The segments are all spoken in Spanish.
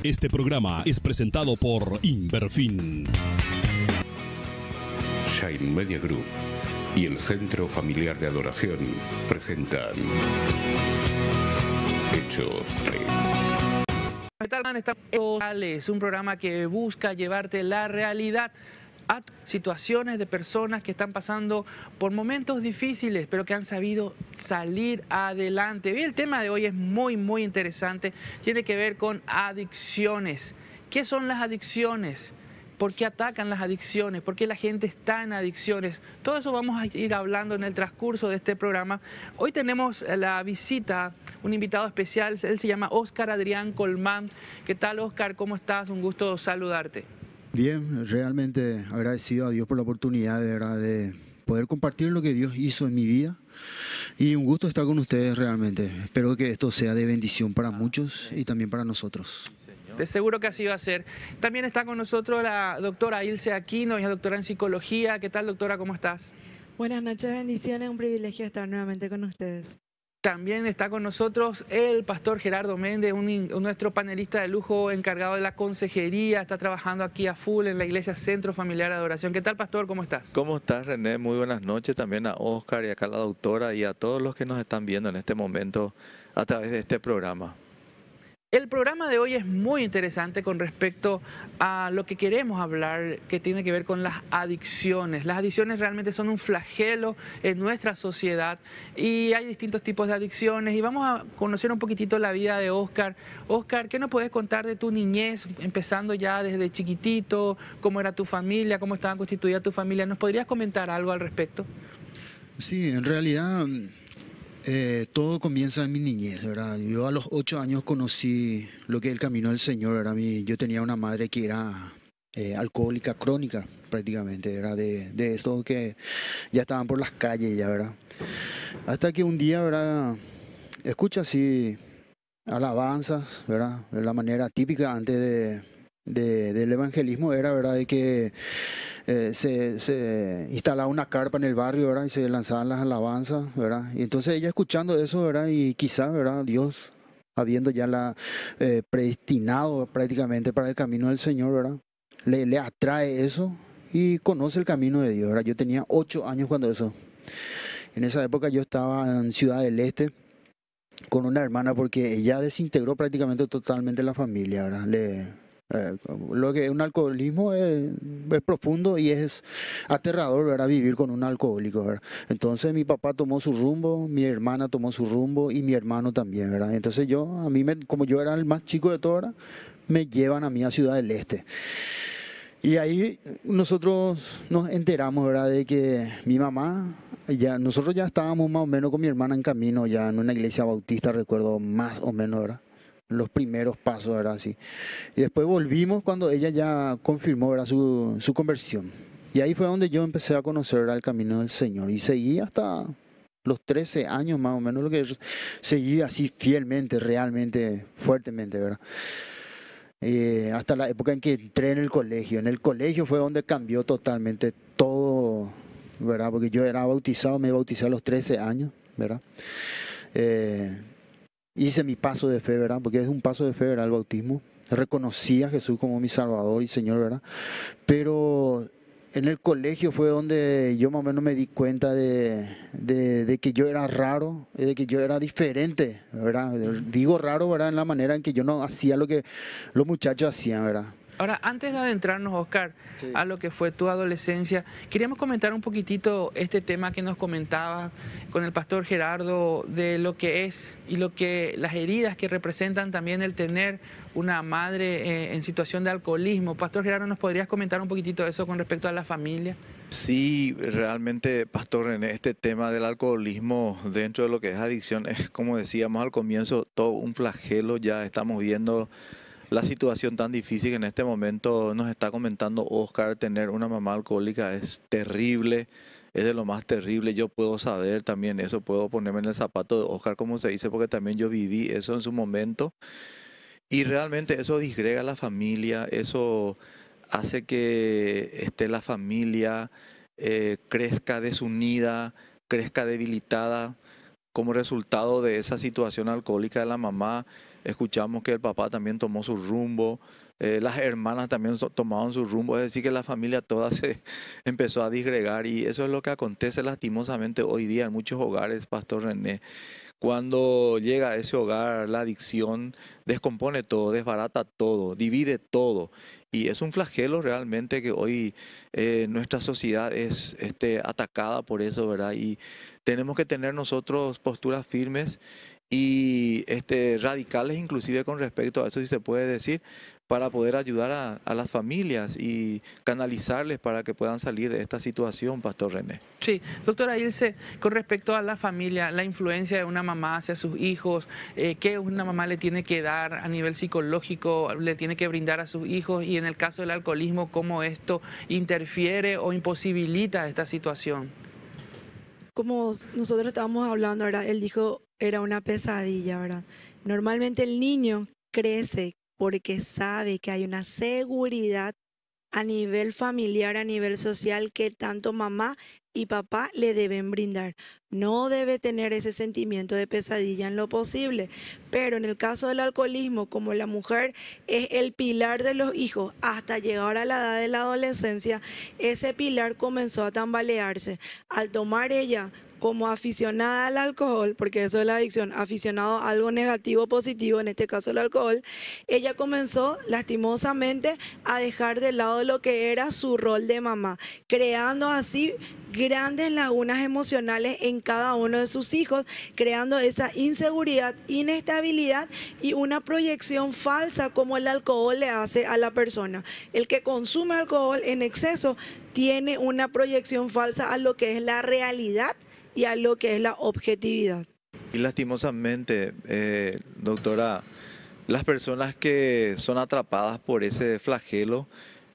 Este programa es presentado por Inverfin. Shine Media Group y el Centro Familiar de Adoración presentan Hechos Reales. Es un programa que busca llevarte la realidad a situaciones de personas que están pasando por momentos difíciles, pero que han sabido salir adelante. Y el tema de hoy es muy interesante. Tiene que ver con adicciones. ¿Qué son las adicciones? ¿Por qué atacan las adicciones? ¿Por qué la gente está en adicciones? Todo eso vamos a ir hablando en el transcurso de este programa. Hoy tenemos la visita, un invitado especial. Él se llama Óscar Adrián Colmán. ¿Qué tal, Óscar? ¿Cómo estás? Un gusto saludarte. Bien, realmente agradecido a Dios por la oportunidad de poder compartir lo que Dios hizo en mi vida. Y un gusto estar con ustedes realmente. Espero que esto sea de bendición para muchos y también para nosotros. De seguro que así va a ser. También está con nosotros la doctora Ilse Aquino, ella es doctora en psicología. ¿Qué tal, doctora? ¿Cómo estás? Buenas noches, bendiciones, un privilegio estar nuevamente con ustedes. También está con nosotros el pastor Gerardo Méndez, nuestro panelista de lujo encargado de la consejería, está trabajando aquí a full en la iglesia Centro Familiar de Adoración. ¿Qué tal, pastor? ¿Cómo estás? ¿Cómo estás, René? Muy buenas noches también a Óscar y acá a la doctora y a todos los que nos están viendo en este momento a través de este programa. El programa de hoy es muy interesante con respecto a lo que queremos hablar, que tiene que ver con las adicciones. Las adicciones realmente son un flagelo en nuestra sociedad y hay distintos tipos de adicciones. Y vamos a conocer un poquitito la vida de Óscar. Óscar, ¿qué nos puedes contar de tu niñez, empezando ya desde chiquitito? ¿Cómo era tu familia? ¿Cómo estaba constituida tu familia? ¿Nos podrías comentar algo al respecto? Sí, en realidad todo comienza en mi niñez, ¿verdad? Yo a los 8 años conocí lo que es el camino del Señor, ¿verdad? Yo tenía una madre que era alcohólica crónica prácticamente, era de esos que ya estaban por las calles ya, ¿verdad? Hasta que un día, ¿verdad? Escucha así alabanzas, ¿verdad? De la manera típica antes del evangelismo era, ¿verdad? De que se instalaba una carpa en el barrio, ¿verdad? Y se lanzaban las alabanzas, ¿verdad? Y entonces ella escuchando eso, ¿verdad? Y quizás, ¿verdad? Dios, habiendo ya predestinado prácticamente para el camino del Señor, ¿verdad? Le atrae eso y conoce el camino de Dios, ¿verdad? Yo tenía 8 años cuando eso. En esa época yo estaba en Ciudad del Este con una hermana porque ella desintegró prácticamente totalmente la familia, ¿verdad? Lo que es un alcoholismo es profundo y es aterrador, ¿verdad? Vivir con un alcohólico, ¿verdad? Entonces mi papá tomó su rumbo, mi hermana tomó su rumbo y mi hermano también, ¿verdad? Entonces como yo era el más chico de todos, ¿verdad? Me llevan a mí a Ciudad del Este. Y ahí nosotros nos enteramos, ¿verdad? De que mi mamá, nosotros ya estábamos más o menos con mi hermana en camino, ya en una iglesia bautista, recuerdo más o menos, ¿verdad? Los primeros pasos, ¿verdad? Así. Y después volvimos cuando ella ya confirmó, ¿verdad? Su conversión. Y ahí fue donde yo empecé a conocer, ¿verdad? El camino del Señor. Y seguí hasta los 13 años más o menos, lo que seguí así fielmente, realmente, fuertemente, ¿verdad? Hasta la época en que entré en el colegio. En el colegio fue donde cambió totalmente todo, ¿verdad? Porque yo era bautizado, me bauticé a los 13 años, ¿verdad? Hice mi paso de fe, ¿verdad? Porque es un paso de fe, ¿verdad? El bautismo. Reconocí a Jesús como mi Salvador y Señor, ¿verdad? Pero en el colegio fue donde yo más o menos me di cuenta de que yo era raro, de que yo era diferente, ¿verdad? Digo raro, ¿verdad? En la manera en que yo no hacía lo que los muchachos hacían, ¿verdad? Ahora, antes de adentrarnos, Óscar, Sí, a lo que fue tu adolescencia, queríamos comentar un poquitito este tema que nos comentaba con el pastor Gerardo de lo que es y las heridas que representan también el tener una madre en situación de alcoholismo. Pastor Gerardo, ¿nos podrías comentar un poquitito eso con respecto a la familia? Sí, realmente, pastor René, este tema del alcoholismo dentro de lo que es adicción es, como decíamos al comienzo, todo un flagelo. Ya estamos viendo la situación tan difícil que en este momento nos está comentando Óscar. Tener una mamá alcohólica es terrible, es de lo más terrible. Yo puedo saber también eso, puedo ponerme en el zapato de Óscar, como se dice, porque también yo viví eso en su momento. Y realmente eso disgrega a la familia, eso hace que la familia crezca desunida, crezca debilitada como resultado de esa situación alcohólica de la mamá. escuchamos que el papá también tomó su rumbo, las hermanas también tomaron su rumbo, es decir, que la familia toda se empezó a disgregar y eso es lo que acontece lastimosamente hoy día en muchos hogares, Pastor René. Cuando llega a ese hogar, la adicción descompone todo, desbarata todo, divide todo. Y es un flagelo realmente que hoy nuestra sociedad es atacada por eso, ¿verdad? Y tenemos que tener nosotros posturas firmes y radicales inclusive con respecto a eso, si se puede decir, para poder ayudar a las familias y canalizarles para que puedan salir de esta situación, Pastor René. Sí, doctora Ilse, con respecto a la familia, la influencia de una mamá hacia sus hijos, ¿qué una mamá le tiene que dar a nivel psicológico, le tiene que brindar a sus hijos? Y en el caso del alcoholismo, ¿cómo esto interfiere o imposibilita esta situación? Como nosotros estábamos hablando, ¿verdad? Él dijo, era una pesadilla, ¿verdad? Normalmente el niño crece porque sabe que hay una seguridad a nivel familiar, a nivel social, que tanto mamá y papá le deben brindar. No debe tener ese sentimiento de pesadilla en lo posible. Pero en el caso del alcoholismo, como la mujer es el pilar de los hijos hasta llegar a la edad de la adolescencia, ese pilar comenzó a tambalearse. Al tomar ella como aficionada al alcohol, porque eso es la adicción, aficionado a algo negativo, positivo, en este caso el alcohol, ella comenzó lastimosamente a dejar de lado lo que era su rol de mamá, creando así grandes lagunas emocionales en cada uno de sus hijos, creando esa inseguridad, inestabilidad y una proyección falsa como el alcohol le hace a la persona. El que consume alcohol en exceso tiene una proyección falsa a lo que es la realidad y a lo que es la objetividad. Y lastimosamente, doctora, las personas que son atrapadas por ese flagelo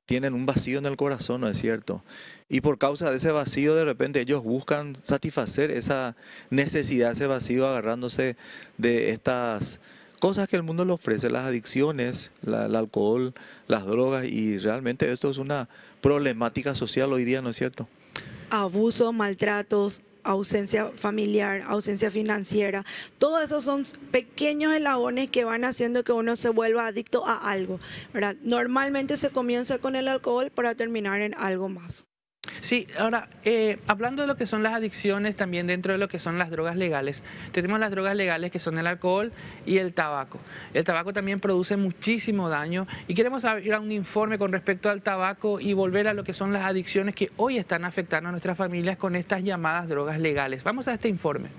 tienen un vacío en el corazón, ¿no es cierto? Y por causa de ese vacío, de repente ellos buscan satisfacer esa necesidad, ese vacío, agarrándose de estas cosas que el mundo le ofrece, las adicciones, el alcohol, las drogas, y realmente esto es una problemática social hoy día, ¿no es cierto? Abusos, maltratos, ausencia familiar, ausencia financiera, todo eso son pequeños eslabones que van haciendo que uno se vuelva adicto a algo, ¿verdad? Normalmente se comienza con el alcohol para terminar en algo más. Sí, ahora, hablando de lo que son las adicciones, también dentro de lo que son las drogas legales, tenemos las drogas legales que son el alcohol y el tabaco. El tabaco también produce muchísimo daño y queremos ir a un informe con respecto al tabaco y volver a lo que son las adicciones que hoy están afectando a nuestras familias con estas llamadas drogas legales. Vamos a este informe.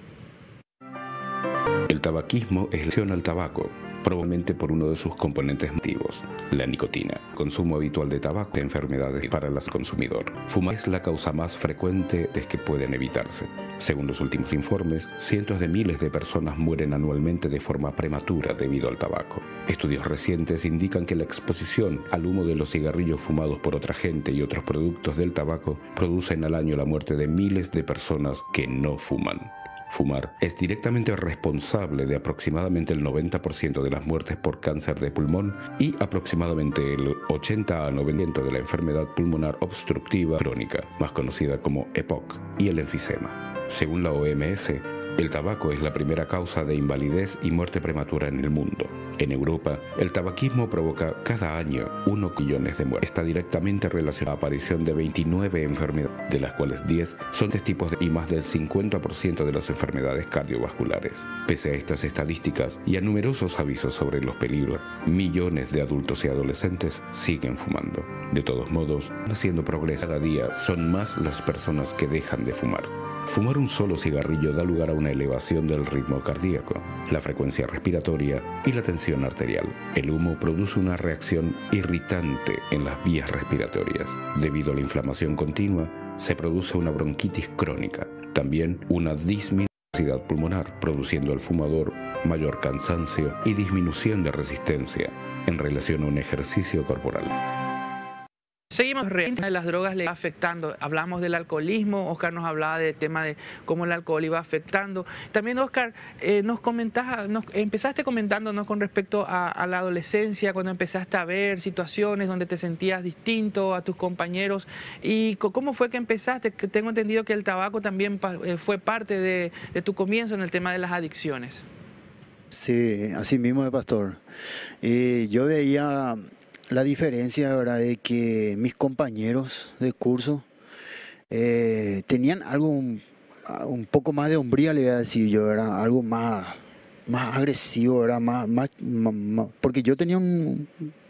El tabaquismo es la adicción al tabaco, probablemente por uno de sus componentes activos, la nicotina. Consumo habitual de tabaco de enfermedades para el consumidor. Fumar es la causa más frecuente de que pueden evitarse. Según los últimos informes, cientos de miles de personas mueren anualmente de forma prematura debido al tabaco. Estudios recientes indican que la exposición al humo de los cigarrillos fumados por otra gente y otros productos del tabaco producen al año la muerte de miles de personas que no fuman. Fumar es directamente responsable de aproximadamente el 90% de las muertes por cáncer de pulmón y aproximadamente el 80 a 90% de la enfermedad pulmonar obstructiva crónica, más conocida como EPOC, y el enfisema. Según la OMS, el tabaco es la primera causa de invalidez y muerte prematura en el mundo. En Europa, el tabaquismo provoca cada año 1 millón de muertes. Está directamente relacionado a la aparición de 29 enfermedades, de las cuales 10 son de tipos y más del 50% de las enfermedades cardiovasculares. Pese a estas estadísticas y a numerosos avisos sobre los peligros, millones de adultos y adolescentes siguen fumando. De todos modos, haciendo progreso cada día, son más las personas que dejan de fumar. Fumar un solo cigarrillo da lugar a una elevación del ritmo cardíaco, la frecuencia respiratoria y la tensión arterial. El humo produce una reacción irritante en las vías respiratorias. Debido a la inflamación continua, se produce una bronquitis crónica, también una disminución de la capacidad pulmonar, produciendo al fumador mayor cansancio y disminución de resistencia en relación a un ejercicio corporal. Seguimos de las drogas le afectando. Hablamos del alcoholismo, Oscar nos hablaba del tema de cómo el alcohol iba afectando. También, Oscar, empezaste comentándonos con respecto a la adolescencia, cuando empezaste a ver situaciones donde te sentías distinto a tus compañeros. ¿Y cómo fue que empezaste? Que tengo entendido que el tabaco también fue parte de tu comienzo en el tema de las adicciones. Sí, así mismo es, pastor. Yo veía la diferencia, ¿verdad?, de que mis compañeros de curso tenían algo un poco más de hombría, le voy a decir yo, ¿verdad? Algo más agresivo, ¿verdad? Porque yo tenía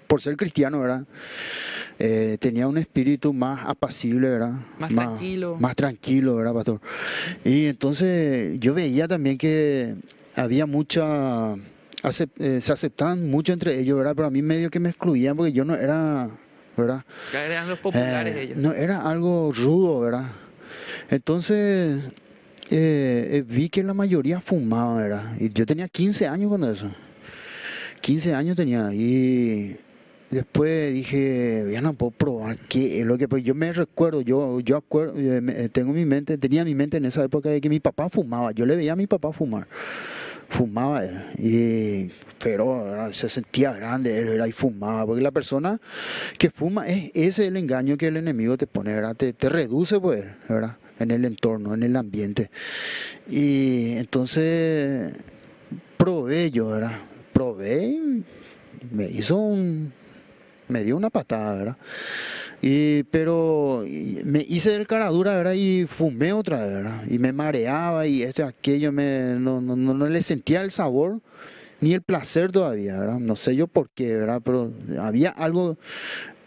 por ser cristiano, ¿verdad? Tenía un espíritu más apacible, ¿verdad? Más tranquilo. Más tranquilo, ¿verdad, pastor? Y entonces yo veía también que había se aceptaban mucho entre ellos, ¿verdad? Pero a mí medio que me excluían porque yo no era, ¿verdad? Eran los populares ellos. No era algo rudo, ¿verdad? Entonces vi que la mayoría fumaba, ¿verdad? Y yo tenía 15 años cuando eso. 15 años tenía. Y después dije, ya no puedo probar qué es lo que... Pues yo me recuerdo, tengo tenía mi mente en esa época de que mi papá fumaba. Yo le veía a mi papá fumar. Fumaba él, pero ¿verdad?, se sentía grande él, ¿verdad?, y fumaba, porque la persona que fuma, ese es el engaño que el enemigo te pone, ¿verdad? Te reduce, pues, ¿verdad?, en el entorno, en el ambiente. Y entonces probé yo, ¿verdad? Probé y me dio una patada, ¿verdad? Pero me hice del cara dura, ¿verdad? Y fumé otra vez, ¿verdad? Y me mareaba y aquello, no le sentía el sabor ni el placer todavía, ¿verdad? No sé yo por qué, ¿verdad? Pero había algo,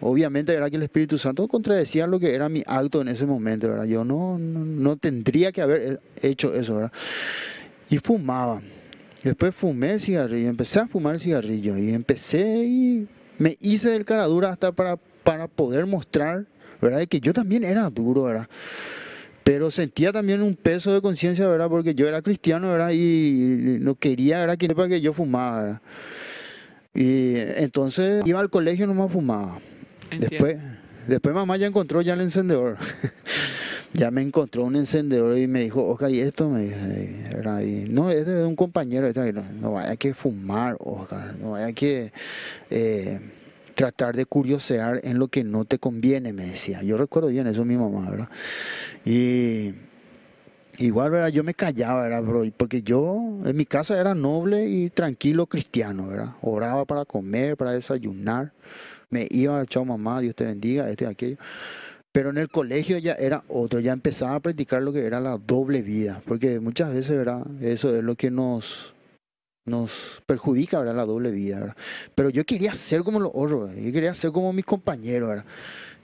obviamente, ¿verdad?, que el Espíritu Santo contradecía lo que era mi acto en ese momento, ¿verdad? Yo no tendría que haber hecho eso, ¿verdad? Y fumaba. Después fumé cigarrillo, empecé a fumar cigarrillo y me hice del cara dura hasta para poder mostrar, ¿verdad?, de que yo también era duro, ¿verdad? Pero sentía también un peso de conciencia, ¿verdad?, porque yo era cristiano, ¿verdad?, y no quería, ¿verdad?, que sepa que yo fumaba, ¿verdad? Y entonces iba al colegio y no me fumaba. Después mamá ya encontró ya el encendedor. Ya me encontró un encendedor y me dijo, Oscar, ¿y esto? Me dijo, ¿verdad? Y, no, este es un compañero. No vaya que fumar, Oscar. No vaya que tratar de curiosear en lo que no te conviene, me decía. Yo recuerdo bien eso, mi mamá, ¿verdad? Y igual, ¿verdad?, yo me callaba, ¿verdad, bro? Porque yo en mi casa era noble y tranquilo cristiano, ¿verdad? Oraba para comer, para desayunar. Me iba, chao mamá, Dios te bendiga, esto y aquello. Pero en el colegio ya era otro, ya empezaba a practicar lo que era la doble vida, porque muchas veces, ¿verdad?, eso es lo que nos perjudica, ¿verdad?, la doble vida, ¿verdad? Pero yo quería ser como los otros, ¿verdad? Yo quería ser como mis compañeros, ¿verdad?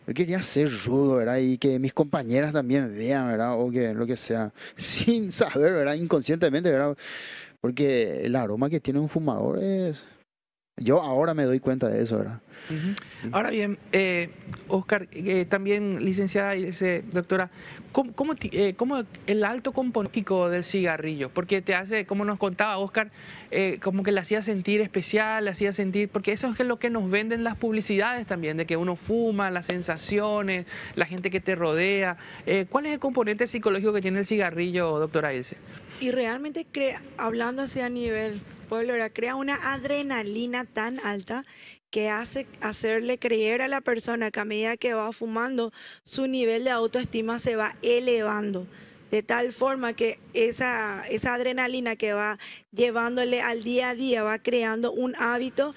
Yo quería ser rudo, ¿verdad? Y que mis compañeras también vean, ¿verdad? O que lo que sea, sin saber, ¿verdad?, inconscientemente, ¿verdad? Porque el aroma que tiene un fumador es... Yo ahora me doy cuenta de eso, ¿verdad? Ahora bien, Oscar, también licenciada y doctora, ¿cómo el alto componente del cigarrillo? Porque te hace, como nos contaba Oscar, como que le hacía sentir especial, le hacía sentir, porque eso es lo que nos venden las publicidades también, de que uno fuma, las sensaciones, la gente que te rodea. ¿Cuál es el componente psicológico que tiene el cigarrillo, doctora Ilse? Y realmente, hablando así a nivel pueblo, crea una adrenalina tan alta que hace hacerle creer a la persona que a medida que va fumando, su nivel de autoestima se va elevando. De tal forma que esa adrenalina que va llevándole al día a día va creando un hábito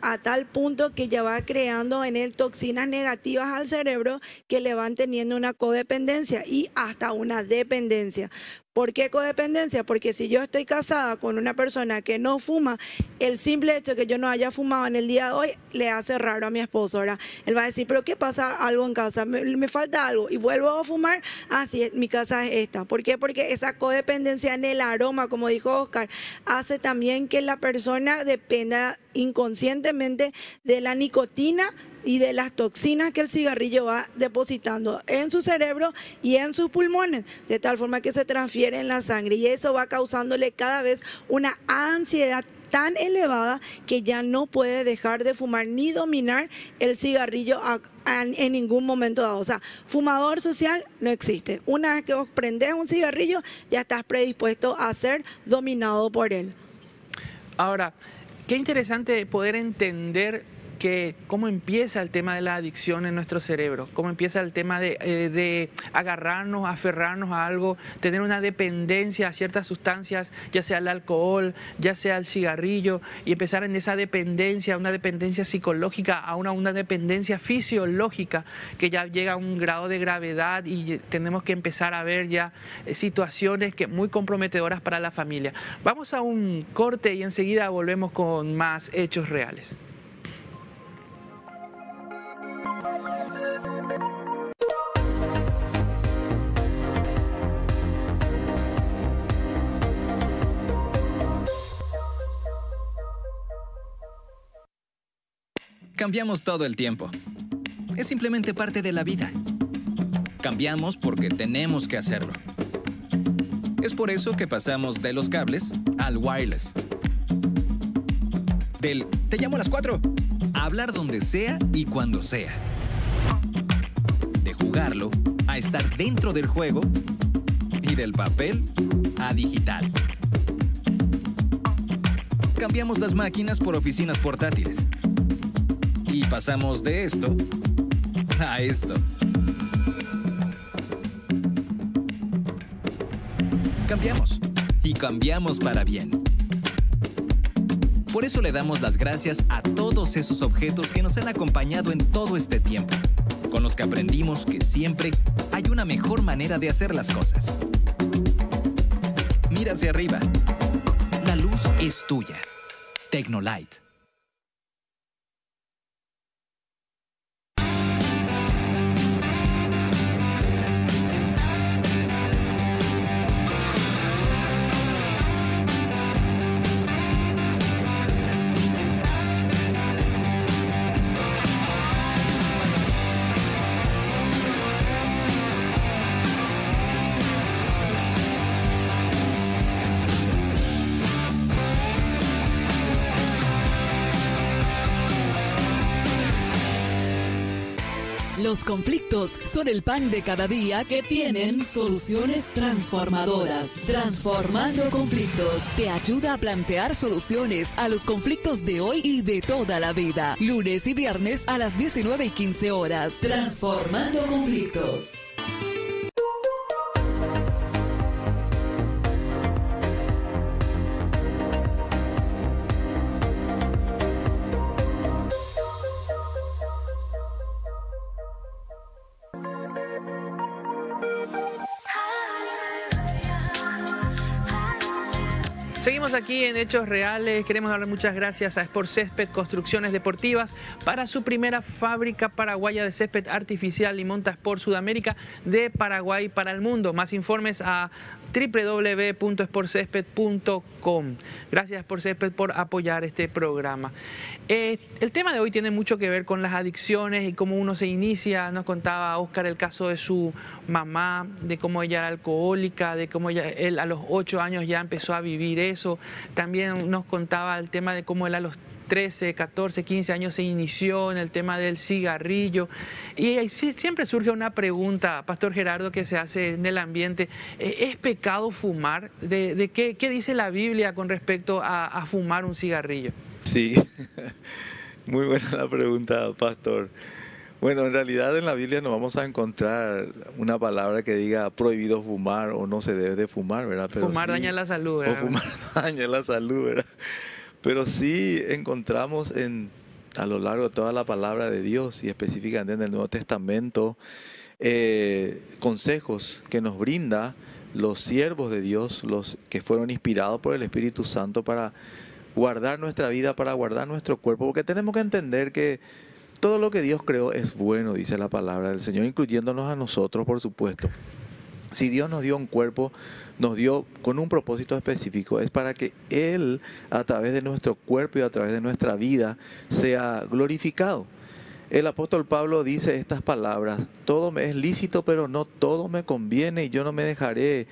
a tal punto que ya va creando en él toxinas negativas al cerebro que le van teniendo una codependencia y hasta una dependencia. ¿Por qué codependencia? Porque si yo estoy casada con una persona que no fuma, el simple hecho de que yo no haya fumado en el día de hoy le hace raro a mi esposo, ¿verdad? Él va a decir, ¿pero qué pasa algo en casa? Me falta algo y vuelvo a fumar. Ah, sí, mi casa es esta. ¿Por qué? Porque esa codependencia en el aroma, como dijo Oscar, hace también que la persona dependa inconscientemente de la nicotina y de las toxinas que el cigarrillo va depositando en su cerebro y en sus pulmones, de tal forma que se transfiere en la sangre y eso va causándole cada vez una ansiedad tan elevada que ya no puede dejar de fumar ni dominar el cigarrillo en ningún momento dado. O sea, fumador social no existe. Una vez que vos prendés un cigarrillo, ya estás predispuesto a ser dominado por él. Ahora, qué interesante poder entender que cómo empieza el tema de la adicción en nuestro cerebro, cómo empieza el tema de agarrarnos, aferrarnos a algo, tener una dependencia a ciertas sustancias, ya sea el alcohol, ya sea el cigarrillo, y empezar en esa dependencia, una dependencia psicológica, a una dependencia fisiológica, que ya llega a un grado de gravedad y tenemos que empezar a ver ya situaciones muy comprometedoras para la familia. Vamos a un corte y enseguida volvemos con más hechos reales. Cambiamos todo el tiempo. Es simplemente parte de la vida. Cambiamos porque tenemos que hacerlo. Es por eso que pasamos de los cables al wireless. Del "te llamo a las 4" a hablar donde sea y cuando sea. De jugarlo a estar dentro del juego y del papel a digital. Cambiamos las máquinas por oficinas portátiles. Y pasamos de esto a esto. Cambiamos. Y cambiamos para bien. Por eso le damos las gracias a todos esos objetos que nos han acompañado en todo este tiempo, con los que aprendimos que siempre hay una mejor manera de hacer las cosas. Mira hacia arriba. La luz es tuya. Tecnolite. Los conflictos son el pan de cada día que tienen soluciones transformadoras. Transformando Conflictos te ayuda a plantear soluciones a los conflictos de hoy y de toda la vida. Lunes y viernes a las 19:15 horas. Transformando Conflictos. Seguimos aquí en Hechos Reales. Queremos darle muchas gracias a Sport Césped Construcciones Deportivas para su primera fábrica paraguaya de césped artificial y Montasport Sudamérica de Paraguay para el mundo. Más informes a www.sportcésped.com. Gracias Sport Césped por apoyar este programa. El tema de hoy tiene mucho que ver con las adicciones y cómo uno se inicia. Nos contaba Óscar el caso de su mamá, de cómo ella era alcohólica, de cómo él a los 8 años ya empezó a vivir eso. También nos contaba el tema de cómo él a los 13, 14, 15 años se inició en el tema del cigarrillo. Y siempre surge una pregunta, Pastor Gerardo, que se hace en el ambiente. ¿Es pecado fumar? ¿Qué dice la Biblia con respecto a fumar un cigarrillo? Sí, muy buena la pregunta, Pastor. Bueno, en realidad en la Biblia no vamos a encontrar una palabra que diga prohibido fumar o no se debe de fumar, ¿verdad? Pero fumar sí, daña la salud, ¿verdad? O fumar daña la salud, ¿verdad? Pero sí encontramos a lo largo de toda la palabra de Dios y específicamente en el Nuevo Testamento consejos que nos brinda los siervos de Dios, los que fueron inspirados por el Espíritu Santo para guardar nuestra vida, para guardar nuestro cuerpo, porque tenemos que entender que todo lo que Dios creó es bueno, dice la palabra del Señor, incluyéndonos a nosotros, por supuesto. Si Dios nos dio un cuerpo, nos dio con un propósito específico, es para que Él, a través de nuestro cuerpo y a través de nuestra vida, sea glorificado. el apóstol Pablo dice estas palabras: todo me es lícito, pero no todo me conviene, y yo no me dejaré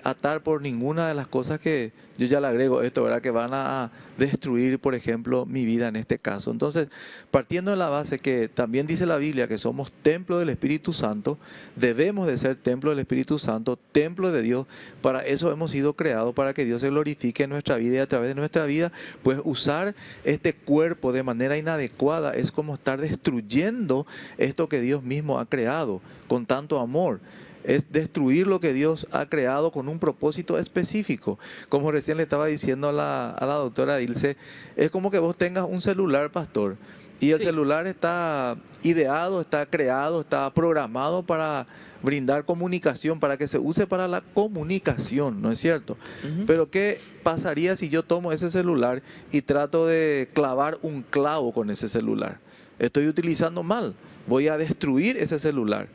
atar por ninguna de las cosas que yo ya le agrego esto, ¿verdad? Que van a destruir, por ejemplo, mi vida en este caso. Entonces, partiendo de la base que también dice la Biblia que somos templo del Espíritu Santo, debemos de ser templo del Espíritu Santo, templo de Dios. Para eso hemos sido creados, para que Dios se glorifique en nuestra vida, y a través de nuestra vida, pues usar este cuerpo de manera inadecuada es como estar destruyendo esto que Dios mismo ha creado con tanto amor. Es destruir lo que Dios ha creado con un propósito específico. Como recién le estaba diciendo a la doctora Ilse, es como que vos tengas un celular, pastor, y el celular está ideado, está creado, está programado para brindar comunicación, para que se use para la comunicación, ¿no es cierto? Pero ¿qué pasaría si yo tomo ese celular y trato de clavar un clavo con ese celular? Estoy utilizando mal, voy a destruir ese celular,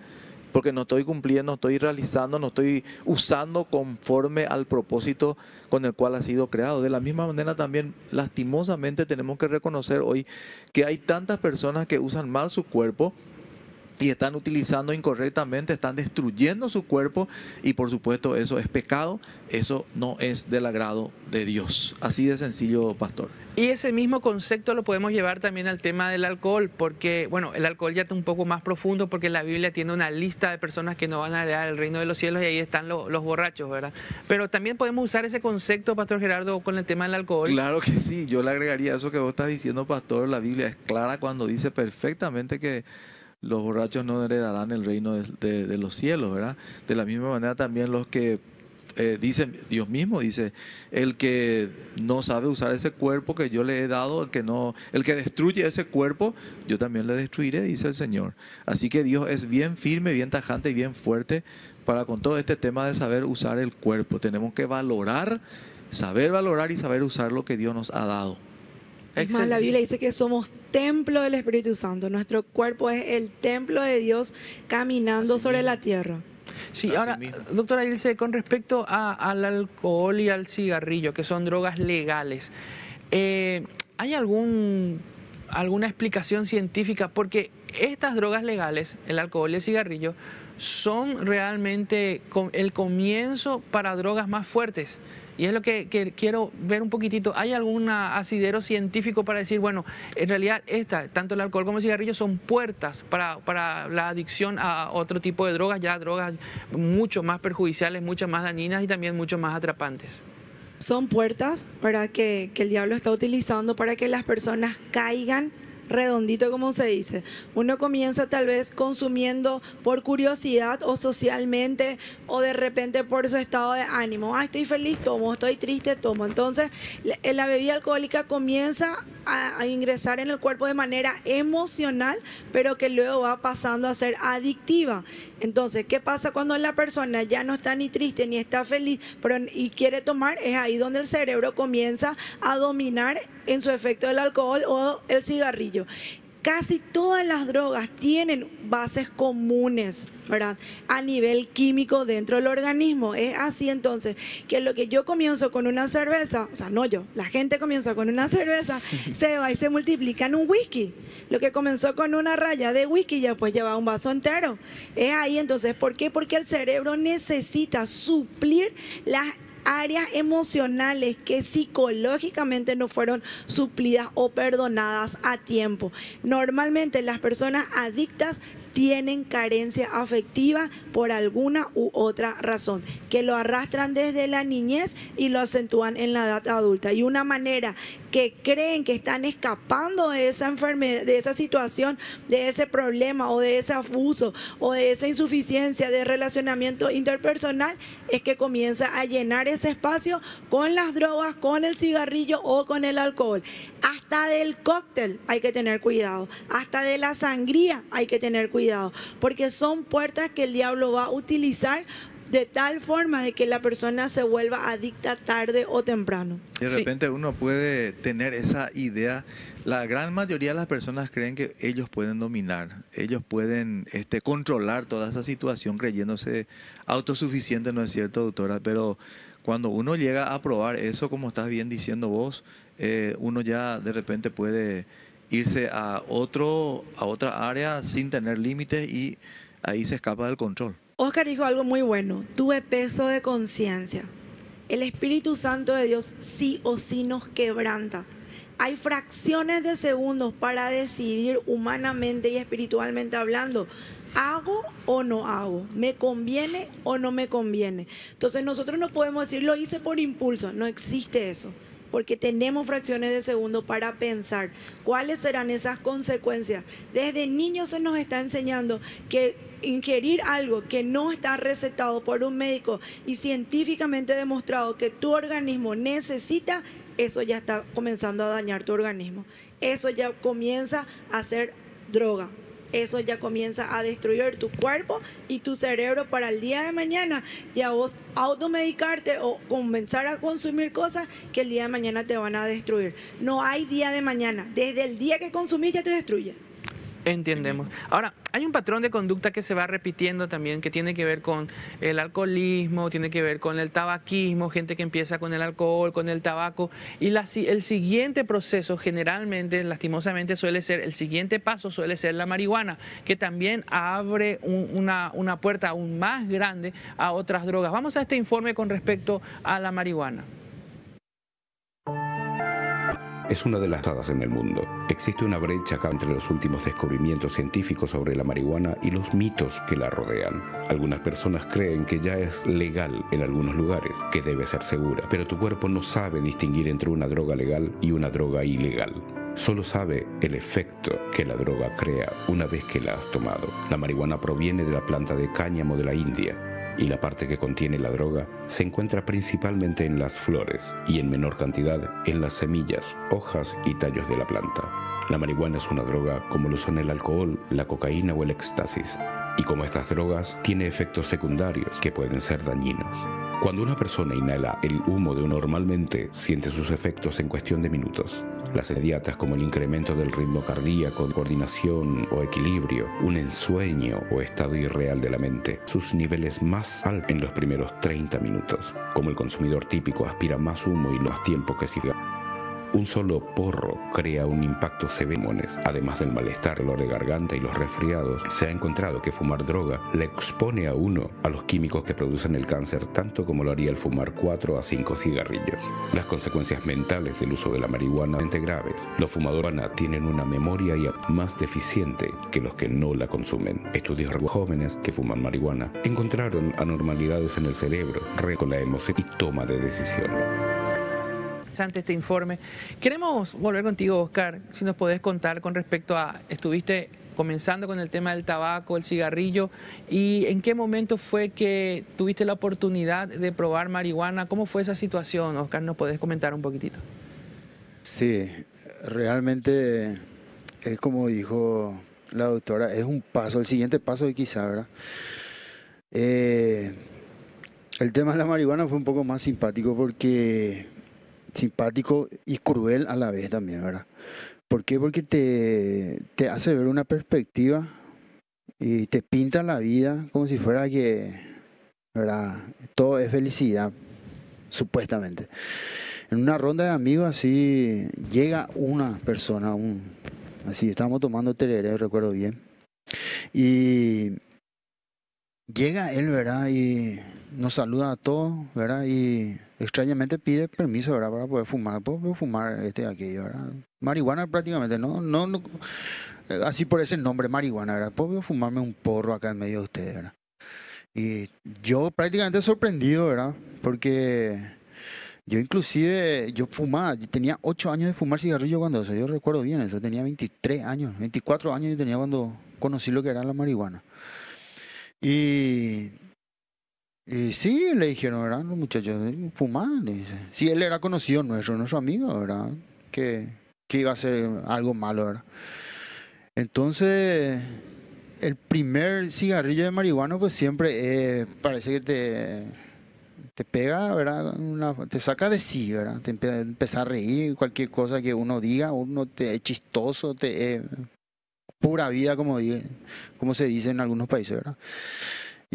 porque no estoy cumpliendo, no estoy realizando, no estoy usando conforme al propósito con el cual ha sido creado. De la misma manera también, lastimosamente, tenemos que reconocer hoy que hay tantas personas que usan mal su cuerpo y están utilizando incorrectamente, están destruyendo su cuerpo, y por supuesto eso es pecado, eso no es del agrado de Dios. Así de sencillo, pastor. Y ese mismo concepto lo podemos llevar también al tema del alcohol, porque, bueno, el alcohol ya está un poco más profundo, porque la Biblia tiene una lista de personas que no van a heredar el reino de los cielos, y ahí están los borrachos, ¿verdad? Pero también podemos usar ese concepto, Pastor Gerardo, con el tema del alcohol. Claro que sí, yo le agregaría eso que vos estás diciendo, pastor. La Biblia es clara cuando dice perfectamente que los borrachos no heredarán el reino de los cielos, ¿verdad? De la misma manera también los que dicen, Dios mismo dice, el que no sabe usar ese cuerpo que yo le he dado, el que destruye ese cuerpo, yo también le destruiré, dice el Señor. Así que Dios es bien firme, bien tajante y bien fuerte para con todo este tema de saber usar el cuerpo. Tenemos que saber valorar y saber usar lo que Dios nos ha dado. Es más, la Biblia dice que somos templo del Espíritu Santo. Nuestro cuerpo es el templo de Dios caminando sobre la tierra. Sí, ahora, doctora Ilse, con respecto al alcohol y al cigarrillo, que son drogas legales, ¿hay alguna explicación científica? Porque estas drogas legales, el alcohol y el cigarrillo, son realmente el comienzo para drogas más fuertes. Y es lo que quiero ver un poquitito. ¿Hay algún asidero científico para decir, bueno, en realidad tanto el alcohol como el cigarrillo son puertas para la adicción a otro tipo de drogas, ya drogas mucho más perjudiciales, mucho más dañinas y también mucho más atrapantes? Son puertas, ¿verdad?, que el diablo está utilizando para que las personas caigan redondito, como se dice. Uno comienza tal vez consumiendo por curiosidad o socialmente, o de repente por su estado de ánimo. Estoy feliz, tomo; estoy triste, tomo. Entonces la bebida alcohólica comienza a ingresar en el cuerpo de manera emocional, pero que luego va pasando a ser adictiva. Entonces, ¿qué pasa cuando la persona ya no está ni triste ni está feliz y quiere tomar? Es ahí donde el cerebro comienza a dominar en su efecto el alcohol o el cigarrillo. Casi todas las drogas tienen bases comunes, ¿verdad?, a nivel químico dentro del organismo. Es así, entonces, que lo que yo comienzo con una cerveza, o sea, no yo, la gente comienza con una cerveza, se va y se multiplica en un whisky. Lo que comenzó con una raya de whisky ya pues lleva un vaso entero. Es ahí, entonces, ¿por qué? Porque el cerebro necesita suplir las áreas emocionales que psicológicamente no fueron suplidas o perdonadas a tiempo. Normalmente las personas adictas tienen carencia afectiva por alguna u otra razón, que lo arrastran desde la niñez y lo acentúan en la edad adulta. Y una manera que creen que están escapando de esa enfermedad, de esa situación, de ese problema o de ese abuso o de esa insuficiencia de relacionamiento interpersonal, es que comienza a llenar ese espacio con las drogas, con el cigarrillo o con el alcohol. Hasta del cóctel hay que tener cuidado, hasta de la sangría hay que tener cuidado, porque son puertas que el diablo va a utilizar de tal forma de que la persona se vuelva adicta tarde o temprano. De repente uno puede tener esa idea. La gran mayoría de las personas creen que ellos pueden dominar, ellos pueden controlar toda esa situación creyéndose autosuficientes, ¿no es cierto, doctora? Pero cuando uno llega a probar eso, como estás bien diciendo vos, uno ya de repente puede irse a otra área sin tener límites y ahí se escapa del control. Oscar dijo algo muy bueno, tuve peso de conciencia. El Espíritu Santo de Dios sí o sí nos quebranta. Hay fracciones de segundos para decidir humanamente y espiritualmente hablando, ¿hago o no hago? ¿Me conviene o no me conviene? Entonces nosotros no podemos decir, lo hice por impulso, no existe eso. Porque tenemos fracciones de segundo para pensar cuáles serán esas consecuencias. Desde niños se nos está enseñando que ingerir algo que no está recetado por un médico y científicamente demostrado que tu organismo necesita, eso ya está comenzando a dañar tu organismo. Eso ya comienza a ser droga. Eso ya comienza a destruir tu cuerpo y tu cerebro para el día de mañana. Ya vos automedicarte o comenzar a consumir cosas que el día de mañana te van a destruir. No hay día de mañana. Desde el día que consumís ya te destruye. Entendemos. Ahora, hay un patrón de conducta que se va repitiendo también, que tiene que ver con el alcoholismo, tiene que ver con el tabaquismo, gente que empieza con el alcohol, con el tabaco, y el siguiente proceso generalmente, lastimosamente, suele ser, el siguiente paso suele ser la marihuana, que también abre una puerta aún más grande a otras drogas. Vamos a este informe con respecto a la marihuana. Es una de las dadas en el mundo. Existe una brecha acá entre los últimos descubrimientos científicos sobre la marihuana y los mitos que la rodean. Algunas personas creen que ya es legal en algunos lugares, que debe ser segura, pero tu cuerpo no sabe distinguir entre una droga legal y una droga ilegal. Solo sabe el efecto que la droga crea una vez que la has tomado. La marihuana proviene de la planta de cáñamo de la India, y la parte que contiene la droga se encuentra principalmente en las flores y en menor cantidad en las semillas, hojas y tallos de la planta. La marihuana es una droga como lo son el alcohol, la cocaína o el éxtasis, y como estas drogas tiene efectos secundarios que pueden ser dañinos. Cuando una persona inhala el humo de un normalmente siente sus efectos en cuestión de minutos. Las inmediatas como el incremento del ritmo cardíaco, coordinación o equilibrio, un ensueño o estado irreal de la mente, sus niveles más altos en los primeros 30 minutos. Como el consumidor típico aspira más humo y más tiempo que si un solo porro crea un impacto severo. Además del malestar, dolor de garganta y los resfriados, se ha encontrado que fumar droga le expone a uno a los químicos que producen el cáncer tanto como lo haría el fumar 4 a 5 cigarrillos. Las consecuencias mentales del uso de la marihuana son graves. Los fumadores tienen una memoria más deficiente que los que no la consumen. Estudios jóvenes que fuman marihuana encontraron anormalidades en el cerebro, con la emoción y toma de decisiones. Ante este informe, queremos volver contigo, Oscar, si nos podés contar con respecto a, estuviste comenzando con el tema del tabaco, el cigarrillo, y en qué momento fue que tuviste la oportunidad de probar marihuana. ¿Cómo fue esa situación, Oscar? ¿Nos podés comentar un poquitito? Sí, realmente es como dijo la doctora, es un paso, el siguiente paso quizá, ¿verdad? El tema de la marihuana fue un poco más simpático simpático y cruel a la vez también, ¿verdad? ¿Por qué? Porque te hace ver una perspectiva y te pinta la vida como si fuera que, ¿verdad? Todo es felicidad, supuestamente. En una ronda de amigos así llega una persona, así estábamos tomando tereré, recuerdo bien, y llega él, ¿verdad? Y nos saluda a todos, ¿verdad? Y extrañamente pide permiso, ¿verdad? Para poder fumar. Puedo fumar aquello, ¿verdad? Marihuana prácticamente, no, así por ese nombre, marihuana, ¿verdad? Puedo fumarme un porro acá en medio de ustedes, ¿verdad? Y yo prácticamente sorprendido, ¿verdad? Porque yo inclusive, yo tenía 8 años de fumar cigarrillo cuando eso, yo recuerdo bien eso, tenía 23 años, 24 años yo tenía cuando conocí lo que era la marihuana. Y sí, le dijeron, ¿verdad? Los muchachos, fumar, le dice. Sí, él era conocido nuestro amigo, ¿verdad? Que iba a ser algo malo, ¿verdad? Entonces, el primer cigarrillo de marihuana, pues siempre parece que te pega, ¿verdad? Te saca de sí, ¿verdad? Te empieza a reír, cualquier cosa que uno diga, uno te es chistoso, pura vida, como se dice en algunos países, ¿verdad?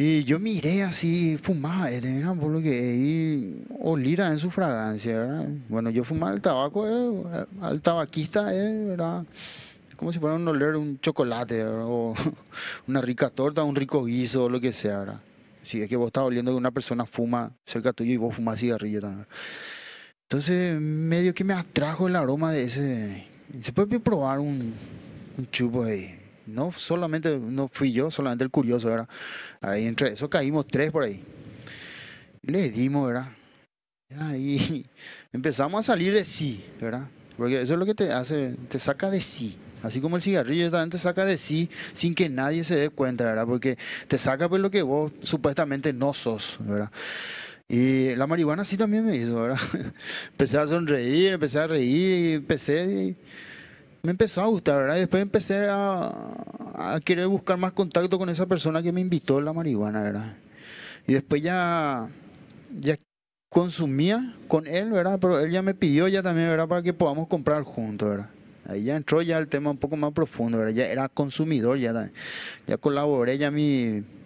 Y yo miré así, fumaba, mira, por lo que y olía en su fragancia, ¿verdad? Bueno, yo fumaba el tabaco, al tabaquista, ¿verdad? Como si fuera un oler un chocolate, ¿verdad? O una rica torta, un rico guiso, lo que sea, ¿verdad? Si es que vos estás oliendo que una persona fuma cerca tuyo y vos fumas cigarrillo también. Entonces, medio que me atrajo el aroma de ese. Se puede probar un chupo ahí. No solamente, no fui yo, solamente el curioso, ¿verdad? Ahí entre eso caímos 3 por ahí. Le dimos, ¿verdad? Y empezamos a salir de sí, ¿verdad? Porque eso es lo que te hace, te saca de sí. Así como el cigarrillo también te saca de sí sin que nadie se dé cuenta, ¿verdad? Porque te saca por lo que vos supuestamente no sos, ¿verdad? Y la marihuana sí también me hizo, ¿verdad? Empecé a sonreír, empecé a reír, me empezó a gustar, ¿verdad? Y después empecé a querer buscar más contacto con esa persona que me invitó a la marihuana, ¿verdad? Y después ya consumía con él, ¿verdad? Pero él ya me pidió ya también, ¿verdad? Para que podamos comprar juntos, ¿verdad? Ahí ya entró ya el tema un poco más profundo, ¿verdad? Ya era consumidor, ya colaboré ya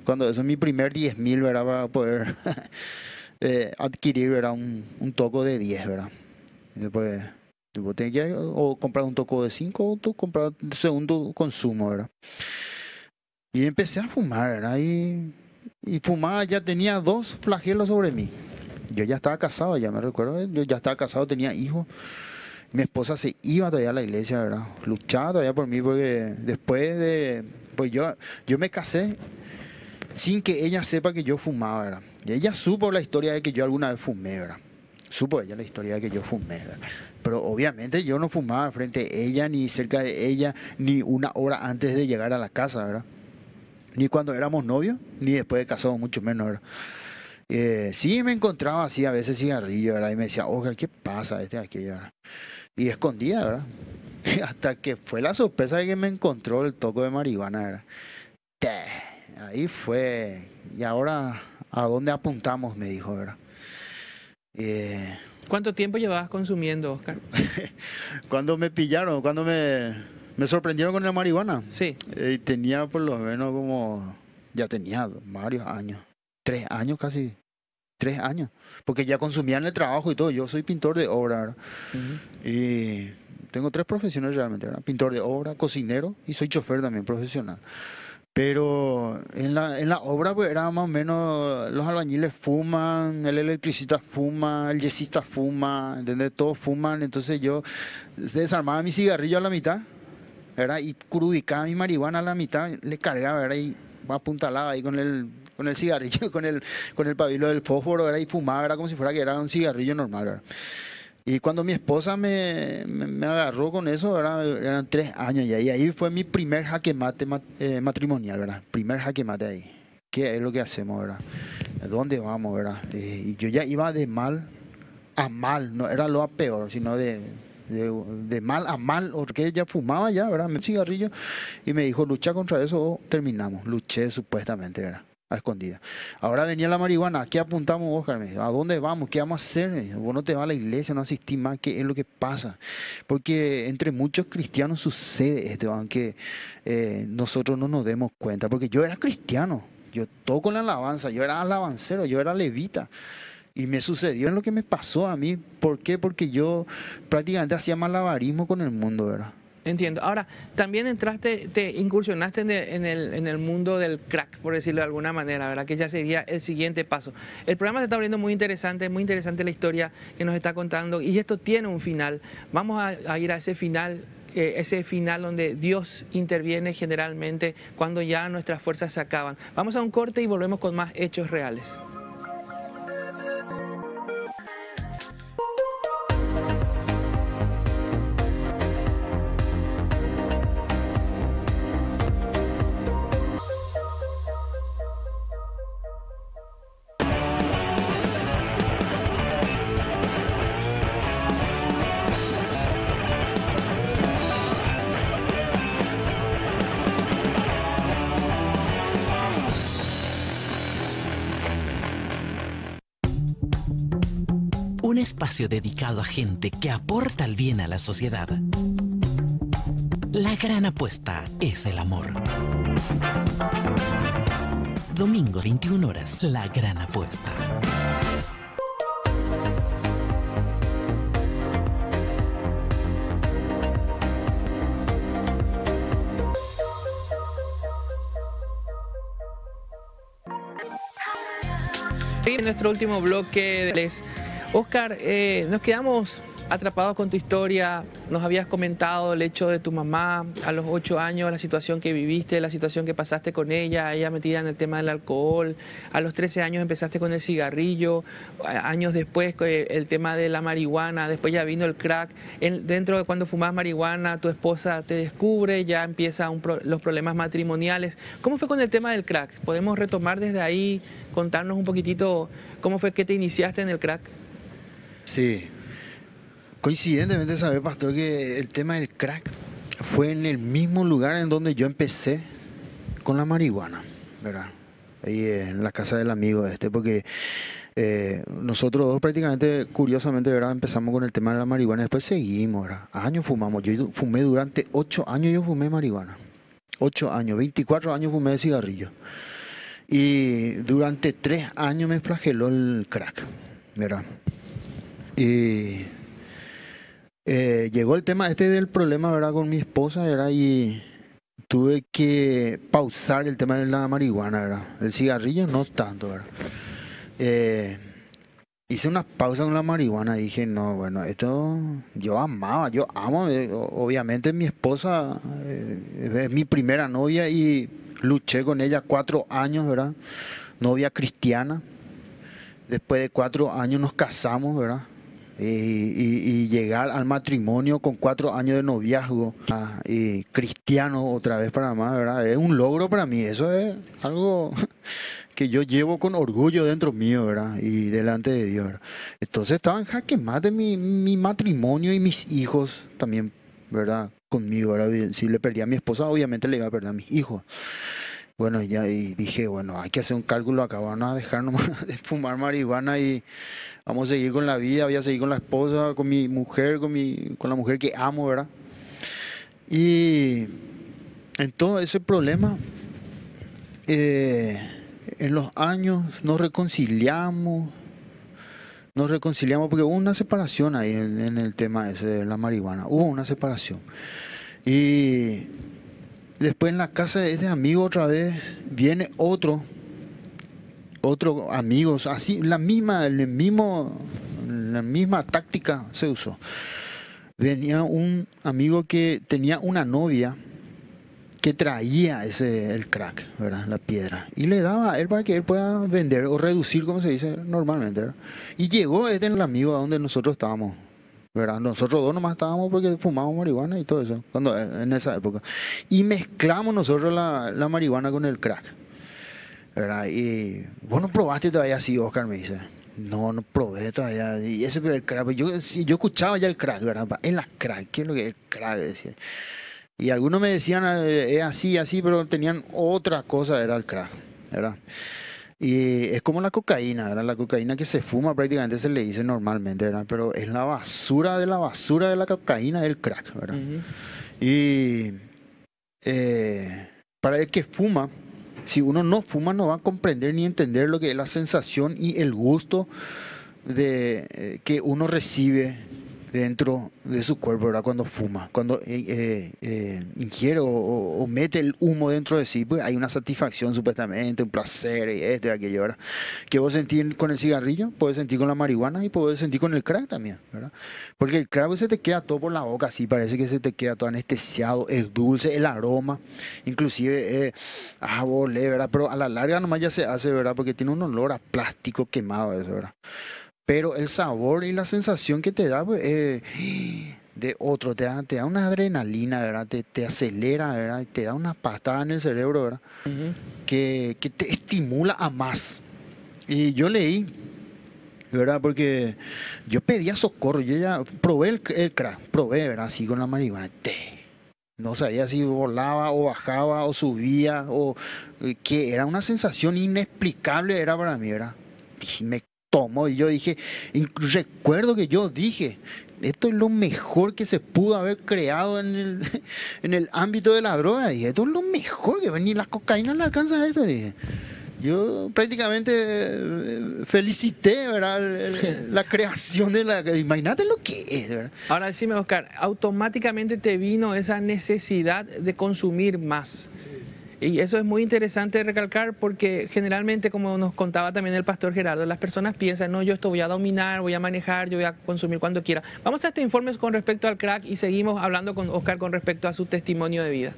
cuando eso es mi primer 10.000, ¿verdad? Para poder adquirir, ¿verdad? Un toco de 10, ¿verdad? Y después tenía que o comprar un toco de 5 o comprar de segundo consumo, ¿verdad? Y empecé a fumar, ¿verdad? Y fumaba, ya tenía 2 flagelos sobre mí. Yo ya estaba casado, ya me recuerdo, yo ya estaba casado, tenía hijos. Mi esposa se iba todavía a la iglesia, ¿verdad? Luchaba todavía por mí porque después de... Pues yo me casé sin que ella sepa que yo fumaba, ¿verdad? Y ella supo la historia de que yo alguna vez fumé, ¿verdad? Supo ella la historia de que yo fumé, ¿verdad? Pero obviamente yo no fumaba frente a ella, ni cerca de ella, ni una hora antes de llegar a la casa, ¿verdad? Ni cuando éramos novios, ni después de casados, mucho menos, ¿verdad? Sí me encontraba así a veces cigarrillo, ¿verdad? Y me decía, Oscar, ¿qué pasa aquello, ¿verdad? Y escondía, ¿verdad? Hasta que fue la sorpresa de que me encontró el toco de marihuana, ¿verdad? Ahí fue. Y ahora, ¿a dónde apuntamos? Me dijo, ¿verdad? ¿Cuánto tiempo llevabas consumiendo, Oscar? Cuando me pillaron, cuando me sorprendieron con la marihuana. Sí. Tenía por lo menos como... Ya tenía varios años. 3 años casi. 3 años. Porque ya consumía en el trabajo y todo. Yo soy pintor de obra, ¿verdad? Uh-huh. Y tengo 3 profesiones realmente, ¿verdad? Pintor de obra, cocinero y soy chofer también profesional. Pero en la obra pues era más o menos, los albañiles fuman, el electricista fuma, el yesista fuma, ¿entendés? Todos fuman. Entonces yo desarmaba mi cigarrillo a la mitad, ¿verdad? Y crudicaba mi marihuana a la mitad, le cargaba, ¿verdad? Y apuntalaba ahí con el cigarrillo, con el pabilo del fósforo, ¿verdad? Y fumaba, era como si fuera que era un cigarrillo normal, ¿verdad? Y cuando mi esposa me agarró con eso, ¿verdad? Eran 3 años ya. Y ahí fue mi primer jaque mate matrimonial, ¿verdad? Primer jaque mate ahí. ¿Qué es lo que hacemos, verdad? ¿A dónde vamos, verdad? Y yo ya iba de mal a mal, no era lo a peor, sino de mal a mal, porque ella fumaba ya, ¿verdad? Me cigarrillo y me dijo, lucha contra eso o terminamos. Luché supuestamente, ¿verdad? A escondida. Ahora venía la marihuana. ¿A qué apuntamos, Oscar? ¿A dónde vamos? ¿Qué vamos a hacer? Vos no te vas a la iglesia, no asistís más. ¿Qué es lo que pasa? Porque entre muchos cristianos sucede esto, aunque nosotros no nos demos cuenta. Porque yo era cristiano, yo toco la alabanza, yo era alabancero, yo era levita. Y me sucedió en lo que me pasó a mí. ¿Por qué? Porque yo prácticamente hacía malabarismo con el mundo, ¿verdad? Entiendo. Ahora, también te incursionaste en el mundo del crack, por decirlo de alguna manera, ¿verdad? Que ya sería el siguiente paso. El programa se está abriendo muy interesante la historia que nos está contando y esto tiene un final. Vamos a ir a ese final donde Dios interviene generalmente cuando ya nuestras fuerzas se acaban. Vamos a un corte y volvemos con más hechos reales. Un espacio dedicado a gente que aporta el bien a la sociedad. La gran apuesta es el amor. Domingo 21 horas, La Gran Apuesta. En nuestro último bloque, Oscar, nos quedamos atrapados con tu historia. Nos habías comentado el hecho de tu mamá a los 8 años, la situación que viviste, la situación que pasaste con ella metida en el tema del alcohol. A los 13 años empezaste con el cigarrillo, años después el tema de la marihuana, después ya vino el crack. Dentro de cuando fumabas marihuana, tu esposa te descubre, ya empiezan los problemas matrimoniales. ¿Cómo fue con el tema del crack? ¿Podemos retomar desde ahí, contarnos un poquitito cómo fue que te iniciaste en el crack? Sí. Coincidentemente, sabe, pastor, que el tema del crack fue en el mismo lugar en donde yo empecé con la marihuana, ¿verdad? Ahí en la casa del amigo porque nosotros dos prácticamente, curiosamente, ¿verdad? Empezamos con el tema de la marihuana, después seguimos, ¿verdad? Años fumamos, yo fumé durante 8 años, yo fumé marihuana. 8 años, 24 años fumé de cigarrillo. Y durante 3 años me flageló el crack, ¿verdad? Y llegó el tema del problema, ¿verdad? Con mi esposa, ¿verdad? Y tuve que pausar el tema de la marihuana, ¿verdad? El cigarrillo no tanto, ¿verdad? Hice una pausa con la marihuana y dije, no, bueno, esto yo amo, obviamente mi esposa es mi primera novia y luché con ella 4 años, ¿verdad? Novia cristiana. Después de 4 años nos casamos, ¿verdad? Y llegar al matrimonio con 4 años de noviazgo y cristiano otra vez para más, ¿verdad? Es un logro para mí, eso es algo que yo llevo con orgullo dentro mío, ¿verdad? Y delante de Dios, ¿verdad? Entonces estaba en jaque mate mi matrimonio y mis hijos también, ¿verdad? Conmigo, ¿verdad? Si le perdí a mi esposa, obviamente le iba a perder a mis hijos. Bueno, ya y dije, bueno, hay que hacer un cálculo acá, van a dejar nomás de fumar marihuana y vamos a seguir con la vida, voy a seguir con la esposa, con mi mujer, con la mujer que amo, ¿verdad? Y en todo ese problema, en los años nos reconciliamos porque hubo una separación ahí en el tema ese de la marihuana, hubo una separación. Y después en la casa de ese amigo otra vez viene otro amigo, así la misma táctica se usó. Venía un amigo que tenía una novia que traía el crack, ¿verdad? La piedra, y le daba a él para que él pueda vender o reducir, como se dice normalmente, ¿verdad? Y llegó el amigo a donde nosotros estábamos, ¿verdad? Nosotros dos nomás estábamos porque fumábamos marihuana y todo eso, en esa época. Y mezclamos nosotros la marihuana con el crack, ¿verdad? Y vos no probaste todavía así, Oscar, me dice. No probé todavía. Y ese el crack, yo escuchaba ya el crack, ¿verdad? En la crack, ¿qué es lo que es el crack? Decía. Y algunos me decían, es así, pero tenían otra cosa, era el crack, ¿verdad? Y es como la cocaína, ¿verdad? La cocaína que se fuma prácticamente se le dice normalmente, ¿verdad? Pero es la basura de la cocaína, el crack, ¿verdad? Uh-huh. Y para el que fuma, si uno no fuma no va a comprender ni entender lo que es la sensación y el gusto de que uno recibe dentro de su cuerpo, ¿verdad? Cuando fuma, cuando ingiere o mete el humo dentro de sí, pues hay una satisfacción supuestamente, un placer y esto y aquello, ¿verdad? Que vos sentís con el cigarrillo, puedes sentir con la marihuana y puedes sentir con el crack también, ¿verdad? Porque el crack pues, se te queda todo por la boca, así parece que se te queda todo anestesiado, es dulce, el aroma, inclusive volé, ¿verdad? Pero a la larga nomás ya se hace, ¿verdad? Porque tiene un olor a plástico quemado eso, ¿verdad? Pero el sabor y la sensación que te da, pues, de otro, te da una adrenalina, ¿verdad? Te acelera, ¿verdad? Te da una pastada en el cerebro, ¿verdad? Uh-huh. que te estimula a más. Y yo leí, ¿verdad? Porque yo pedía socorro, yo ya probé el crack, ¿verdad? Así con la marihuana. No sabía si volaba o bajaba o subía o qué, era una sensación inexplicable, era para mí, ¿verdad? Y me tomó y yo dije, recuerdo que yo dije, esto es lo mejor que se pudo haber creado en el ámbito de la droga. Y esto es lo mejor, que ni la cocaína le alcanza a esto. Dije. Yo prácticamente felicité, ¿verdad? La creación de la... Imagínate lo que es, ¿verdad? Ahora decime, Oscar, automáticamente te vino esa necesidad de consumir más. Y eso es muy interesante recalcar porque generalmente, como nos contaba también el pastor Gerardo, las personas piensan, no, yo esto voy a dominar, voy a manejar, yo voy a consumir cuando quiera. Vamos a este informe con respecto al crack y seguimos hablando con Oscar con respecto a su testimonio de vida.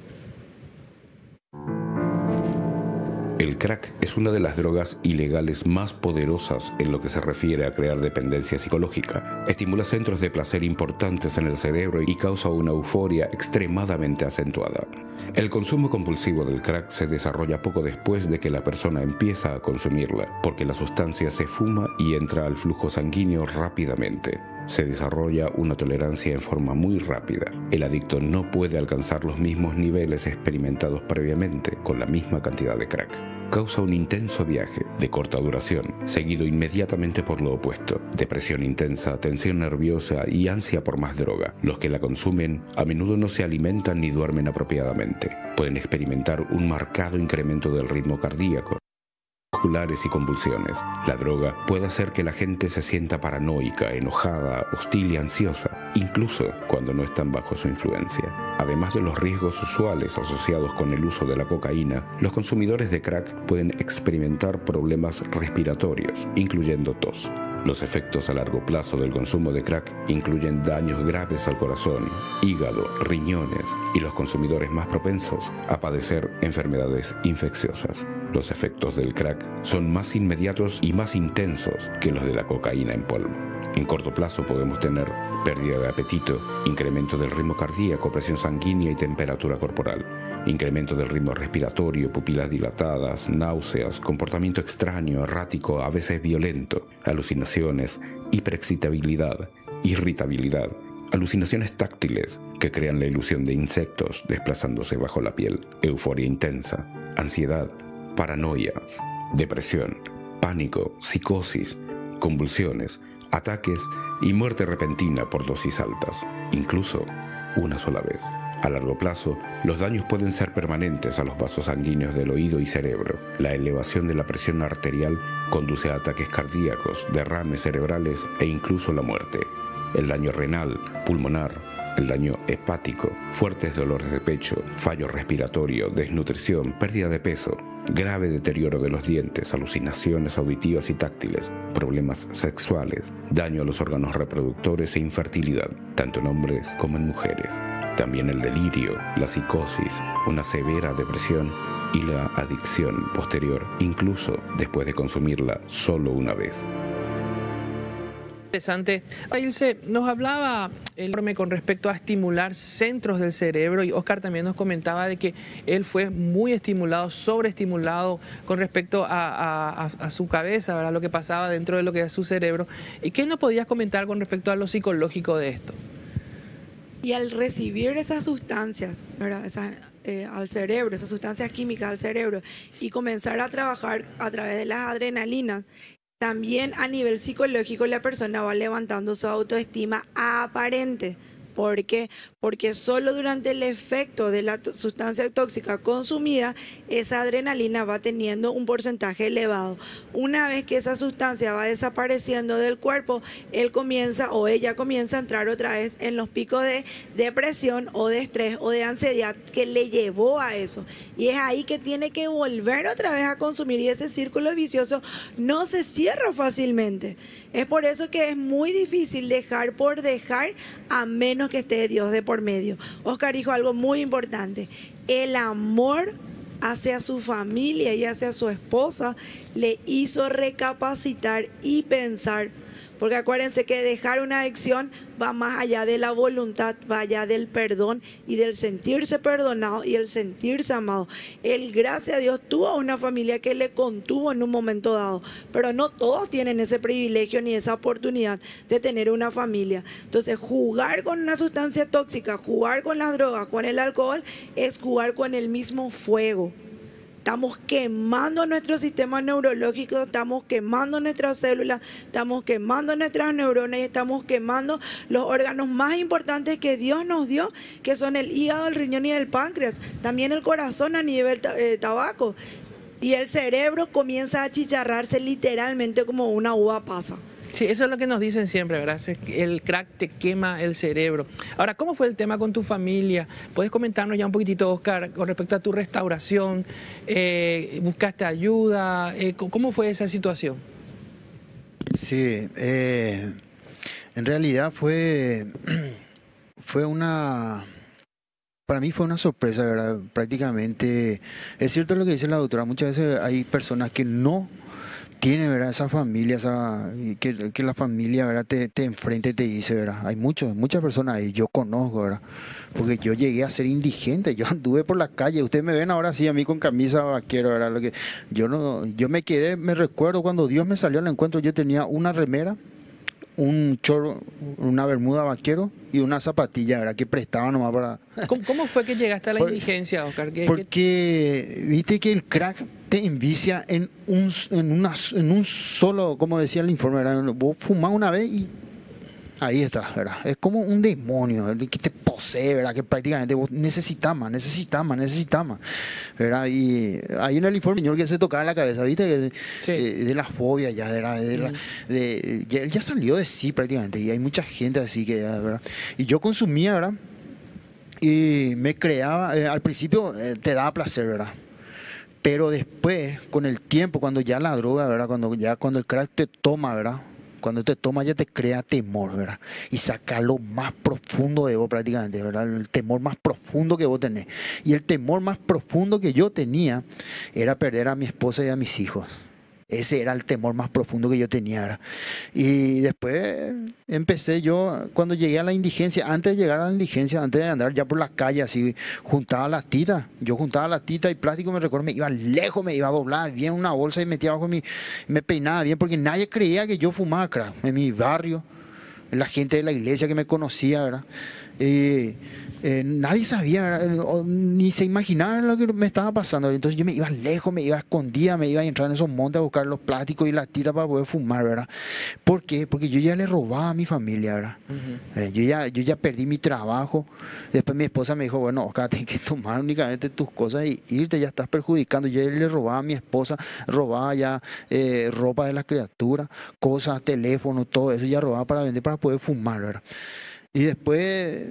El crack es una de las drogas ilegales más poderosas en lo que se refiere a crear dependencia psicológica. Estimula centros de placer importantes en el cerebro y causa una euforia extremadamente acentuada. El consumo compulsivo del crack se desarrolla poco después de que la persona empieza a consumirla, porque la sustancia se fuma y entra al flujo sanguíneo rápidamente. Se desarrolla una tolerancia en forma muy rápida. El adicto no puede alcanzar los mismos niveles experimentados previamente con la misma cantidad de crack. Causa un intenso viaje de corta duración, seguido inmediatamente por lo opuesto: depresión intensa, tensión nerviosa y ansia por más droga. Los que la consumen a menudo no se alimentan ni duermen apropiadamente. Pueden experimentar un marcado incremento del ritmo cardíaco, musculares y convulsiones. La droga puede hacer que la gente se sienta paranoica, enojada, hostil y ansiosa, incluso cuando no están bajo su influencia. Además de los riesgos usuales asociados con el uso de la cocaína, los consumidores de crack pueden experimentar problemas respiratorios, incluyendo tos. Los efectos a largo plazo del consumo de crack incluyen daños graves al corazón, hígado, riñones y los consumidores más propensos a padecer enfermedades infecciosas. Los efectos del crack son más inmediatos y más intensos que los de la cocaína en polvo. En corto plazo podemos tener pérdida de apetito, incremento del ritmo cardíaco, presión sanguínea y temperatura corporal, incremento del ritmo respiratorio, pupilas dilatadas, náuseas, comportamiento extraño, errático, a veces violento, alucinaciones, hiperexcitabilidad, irritabilidad, alucinaciones táctiles que crean la ilusión de insectos desplazándose bajo la piel, euforia intensa, ansiedad, paranoia, depresión, pánico, psicosis, convulsiones, ataques y muerte repentina por dosis altas, incluso una sola vez. A largo plazo, los daños pueden ser permanentes a los vasos sanguíneos del oído y cerebro. La elevación de la presión arterial conduce a ataques cardíacos, derrames cerebrales e incluso la muerte. El daño renal, pulmonar, el daño hepático, fuertes dolores de pecho, fallo respiratorio, desnutrición, pérdida de peso, grave deterioro de los dientes, alucinaciones auditivas y táctiles, problemas sexuales, daño a los órganos reproductores e infertilidad, tanto en hombres como en mujeres. También el delirio, la psicosis, una severa depresión y la adicción posterior, incluso después de consumirla solo una vez. Interesante. Ilse, nos hablaba el informe con respecto a estimular centros del cerebro y Oscar también nos comentaba de que él fue muy estimulado, sobreestimulado con respecto a su cabeza, ¿verdad? Lo que pasaba dentro de lo que es su cerebro. ¿Y qué nos podías comentar con respecto a lo psicológico de esto? Y al recibir esas sustancias, ¿verdad? Al cerebro, esas sustancias químicas al cerebro y comenzar a trabajar a través de las adrenalinas, también a nivel psicológico la persona va levantando su autoestima aparente. ¿Por qué? Porque solo durante el efecto de la sustancia tóxica consumida, esa adrenalina va teniendo un porcentaje elevado. Una vez que esa sustancia va desapareciendo del cuerpo, él comienza o ella comienza a entrar otra vez en los picos de depresión o de estrés o de ansiedad que le llevó a eso. Y es ahí que tiene que volver otra vez a consumir y ese círculo vicioso no se cierra fácilmente. Es por eso que es muy difícil dejar por dejar a menos que esté Dios de por medio. Oscar dijo algo muy importante: el amor hacia su familia y hacia su esposa le hizo recapacitar y pensar. Porque acuérdense que dejar una adicción va más allá de la voluntad, va allá del perdón y del sentirse perdonado y el sentirse amado. Él, gracias a Dios, tuvo una familia que le contuvo en un momento dado, pero no todos tienen ese privilegio ni esa oportunidad de tener una familia. Entonces, jugar con una sustancia tóxica, jugar con las drogas, con el alcohol, es jugar con el mismo fuego. Estamos quemando nuestro sistema neurológico, estamos quemando nuestras células, estamos quemando nuestras neuronas y estamos quemando los órganos más importantes que Dios nos dio, que son el hígado, el riñón y el páncreas. También el corazón a nivel tabaco. y el cerebro comienza a achicharrarse literalmente como una uva pasa. Sí, eso es lo que nos dicen siempre, ¿verdad? El crack te quema el cerebro. Ahora, ¿cómo fue el tema con tu familia? ¿Puedes comentarnos ya un poquitito, Oscar, con respecto a tu restauración? ¿Buscaste ayuda? ¿Cómo fue esa situación? Sí, en realidad fue una... Para mí fue una sorpresa, ¿verdad? Prácticamente, es cierto lo que dice la doctora, muchas veces hay personas que no tienen, ¿verdad? Esa familia, que la familia, ¿verdad? Te enfrenta y te dice, ¿verdad? Hay muchas personas ahí, yo conozco, ¿verdad? Porque yo llegué a ser indigente, yo anduve por la calle, ustedes me ven ahora sí a mí con camisa vaquero, ¿verdad? Lo que, yo me quedé, me recuerdo cuando Dios me salió al encuentro, yo tenía una remera, un chorro, una bermuda vaquero y una zapatilla, ¿verdad? Que prestaba nomás para... ¿Cómo fue que llegaste a la indigencia, Oscar? Porque viste que el crack te envicia en un solo, como decía el informe, ¿verdad? Vos fumás una vez y ahí está, ¿verdad? Es como un demonio que te posee, ¿verdad? Que prácticamente vos necesitas más, ¿verdad? Y ahí en el informe señor que se tocaba la cabeza, ¿viste? Sí. De la fobia ya, ¿verdad? Él ya salió de sí prácticamente y hay mucha gente así que, ¿verdad? Y yo consumía, ¿verdad? Y me creaba, al principio te daba placer, ¿verdad? Pero después, con el tiempo, cuando ya la droga, ¿verdad? Cuando el crack te toma, ¿verdad? Cuando te toma ya te crea temor, ¿verdad? Y saca lo más profundo de vos prácticamente, ¿verdad? El temor más profundo que vos tenés. Y el temor más profundo que yo tenía era perder a mi esposa y a mis hijos. Ese era el temor más profundo que yo tenía, ¿verdad? Y después empecé yo, cuando llegué a la indigencia, antes de llegar a la indigencia, antes de andar ya por la calle, así, juntaba las titas. Yo juntaba las titas y plástico, me recuerdo, me iba lejos, me iba a doblar bien una bolsa y metía abajo me peinaba bien, porque nadie creía que yo fumaba crack en mi barrio, la gente de la iglesia que me conocía, ¿verdad? Nadie sabía, ni se imaginaba lo que me estaba pasando. Entonces yo me iba lejos, me iba escondida, me iba a entrar en esos montes a buscar los plásticos y las titas para poder fumar, ¿verdad? ¿Por qué? Porque yo ya le robaba a mi familia, ¿verdad? Yo ya perdí mi trabajo. Después mi esposa me dijo, bueno, Oscar, tienes que tomar únicamente tus cosas y irte, ya estás perjudicando. Yo le robaba a mi esposa, robaba ya ropa de las criaturas, cosas, teléfonos, todo eso ya robaba para vender, para poder fumar, ¿verdad? Y después...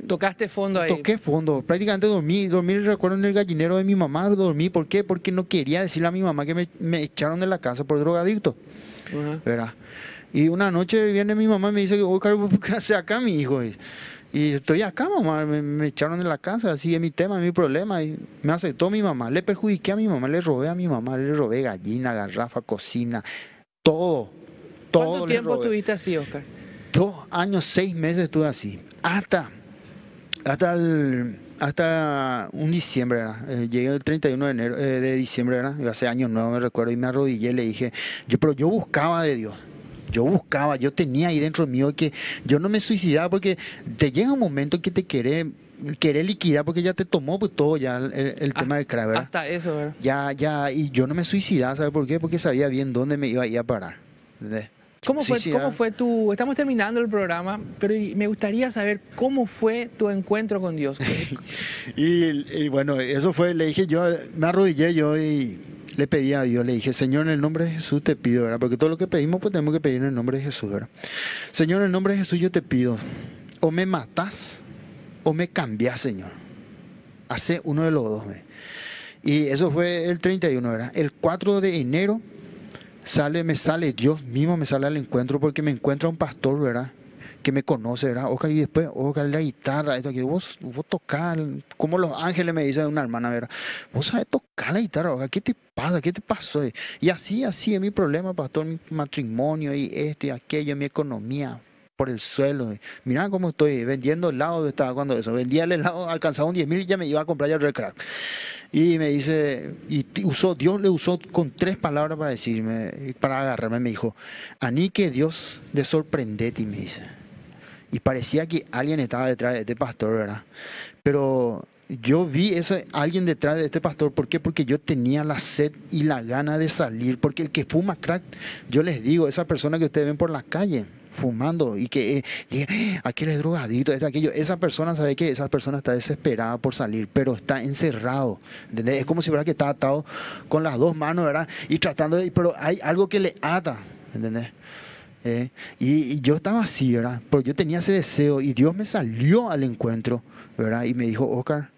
¿Tocaste fondo ahí? Toqué fondo. Prácticamente dormí, recuerdo, en el gallinero de mi mamá. Dormí, ¿por qué? Porque no quería decirle a mi mamá que me echaron de la casa por drogadicto. ¿Verdad? Y una noche viene mi mamá y me dice, Oscar, ¿qué hace acá, mi hijo? Y estoy acá, mamá. Me echaron de la casa. Así es mi tema, es mi problema. Y me aceptó mi mamá. Le perjudiqué a mi mamá, le robé a mi mamá. Le robé gallina, garrafa, cocina, todo. ¿Cuánto tiempo estuviste así, Oscar? 2 años, 6 meses estuve así. Hasta un diciembre, ¿verdad? Llegué el 31 de enero, de diciembre, ¿verdad? Hace año nuevo, me recuerdo, y me arrodillé y le dije, pero yo buscaba de Dios. Yo tenía ahí dentro mío que yo no me suicidaba, porque te llega un momento en que te querés liquidar porque ya te tomó pues todo ya el tema del crack, ¿verdad? Hasta eso, ¿verdad? Ya, y yo no me suicidaba, ¿sabes por qué? Porque sabía bien dónde me iba a ir a parar, ¿entendés? ¿Cómo fue tu... Estamos terminando el programa, pero me gustaría saber cómo fue tu encuentro con Dios. y bueno, eso fue, le dije yo, me arrodillé yo y le pedí a Dios, le dije, Señor, en el nombre de Jesús te pido, ¿verdad? Porque todo lo que pedimos pues tenemos que pedir en el nombre de Jesús, ¿verdad? Señor, en el nombre de Jesús yo te pido, o me matás o me cambiás, Señor. Hace uno de los dos, ¿verdad? Y eso fue el 31, ¿verdad? El 4 de enero... Dios mismo me sale al encuentro, porque me encuentra un pastor, ¿verdad? Que me conoce, ¿verdad? Oscar, y después, Oscar, la guitarra, esto aquí, vos tocás, como los ángeles me dicen una hermana, ¿verdad? Vos sabés tocar la guitarra, Oscar, ¿qué te pasa? ¿Qué te pasó? Y así es mi problema, pastor, mi matrimonio y esto y aquello, mi economía por el suelo. Mirá cómo estoy vendiendo helado, estaba cuando eso, vendía el helado, alcanzaba un 10.000 y ya me iba a comprar ya el crack. Y me dice, Dios le usó con 3 palabras para decirme, para agarrarme, me dijo, Aní que Dios de sorprendete, me dice. Y parecía que alguien estaba detrás de este pastor, ¿verdad? Pero yo vi alguien detrás de este pastor, ¿por qué? Porque yo tenía la sed y la gana de salir, porque el que fuma crack, yo les digo, esa persona que ustedes ven por la calle, fumando y que aquel es drogadito, aquello. Esa persona sabe que esa persona está desesperada por salir, pero está encerrado, ¿entendés? Es como si fuera que está atado con las dos manos, ¿verdad? Y tratando de, pero hay algo que le ata, ¿entendés? Y yo estaba así, ¿verdad? Pero yo tenía ese deseo y Dios me salió al encuentro, ¿verdad? Y me dijo, Oscar,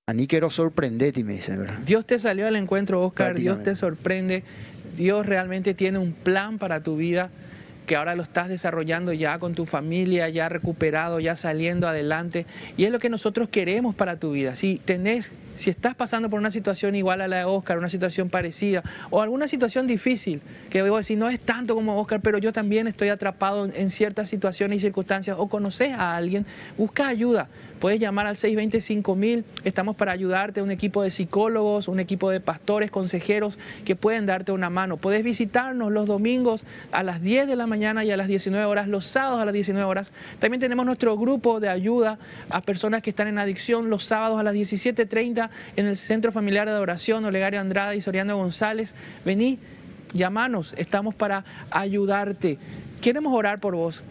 a mí quiero sorprenderte, y me dice, ¿verdad? Dios te salió al encuentro, Oscar, Dios te sorprende, Dios realmente tiene un plan para tu vida que ahora lo estás desarrollando ya con tu familia, ya recuperado, ya saliendo adelante, y es lo que nosotros queremos para tu vida. Si estás pasando por una situación igual a la de Oscar, una situación parecida, o alguna situación difícil, que voy a decir, no es tanto como Oscar, pero yo también estoy atrapado en ciertas situaciones y circunstancias, o conoces a alguien, busca ayuda. Puedes llamar al 620-5000, estamos para ayudarte, un equipo de psicólogos, un equipo de pastores, consejeros que pueden darte una mano. Puedes visitarnos los domingos a las 10 de la mañana y a las 19 horas, los sábados a las 19 horas. También tenemos nuestro grupo de ayuda a personas que están en adicción los sábados a las 17:30 en el Centro Familiar de Adoración, Olegario Andrade y Soriano González. Vení, llámanos, estamos para ayudarte. Queremos orar por vos.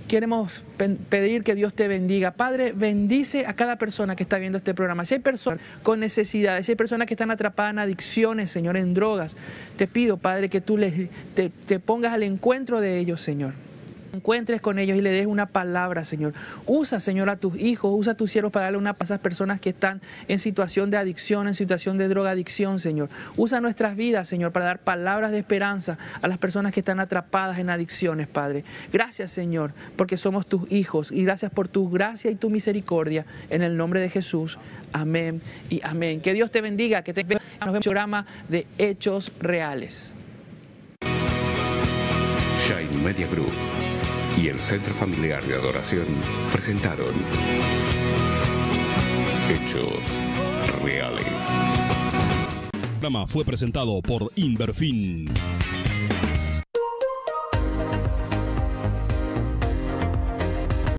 Queremos pedir que Dios te bendiga. Padre, bendice a cada persona que está viendo este programa. Si hay personas con necesidades, si hay personas que están atrapadas en adicciones, Señor, en drogas, te pido, Padre, que tú te pongas al encuentro de ellos, Señor. Encuentres con ellos y le des una palabra, Señor. Usa, Señor, a tus hijos, usa a tus siervos para darle una paz a esas personas que están en situación de adicción, en situación de drogadicción, Señor. Usa nuestras vidas, Señor, para dar palabras de esperanza a las personas que están atrapadas en adicciones, Padre. Gracias, Señor, porque somos tus hijos y gracias por tu gracia y tu misericordia. En el nombre de Jesús, amén y amén. Que Dios te bendiga, que te vemos en el programa de Hechos Reales. Shine Media Group y el Centro Familiar de Adoración presentaron Hechos Reales. El programa fue presentado por Inverfin.